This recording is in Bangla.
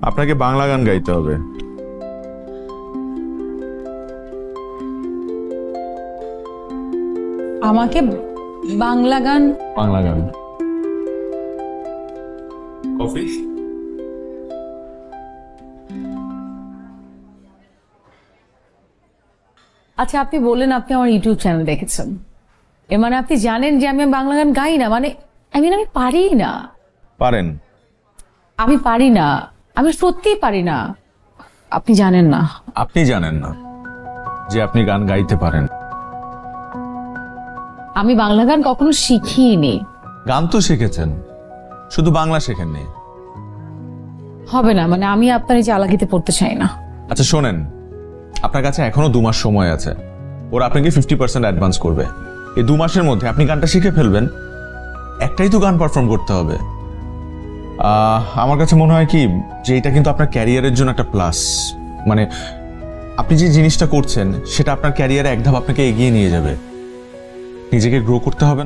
আপনাকে বাংলা গান গাইতে হবে। আমাকে বাংলা গান? বাংলা গান। কফি? আচ্ছা, আপনি বললেন আপনি আমার ইউটিউব চ্যানেল দেখেছেন, এর মানে আপনি জানেন যে আমি বাংলা গান গাই না? মানে আমি পারি না। পারেন? আমি পারি না, আমি সত্যিই পারি না। আপনি জানেন না। আপনি জানেন না যে আপনি গান গাইতে পারেন? আমি বাংলা গান কখনো শিখিনি। গান তো শিখেছেন, শুধু বাংলা শেখেননি। হবে না, মানে আমি আপনার এই চালাকিতে পড়তে চাই না। আচ্ছা শোনেন, আপনার কাছে এখনো 2 মাস সময় আছে। ওরা আপনাকে 50% অ্যাডভান্স করবে। এই 2 মাসের মধ্যে আপনি গানটা শিখে ফেলবেন। একটাই তো গান পারফর্ম করতে হবে। আমার কাছে মনে হয় কি যে এটা কিন্তু আপনার ক্যারিয়ারের জন্য একটা প্লাস। মানে আপনি যে জিনিসটা করছেন সেটা আপনার ক্যারিয়ারে এক ধাপ আপনাকে এগিয়ে নিয়ে যাবে। নিজেকে গ্রো করতে হবে না?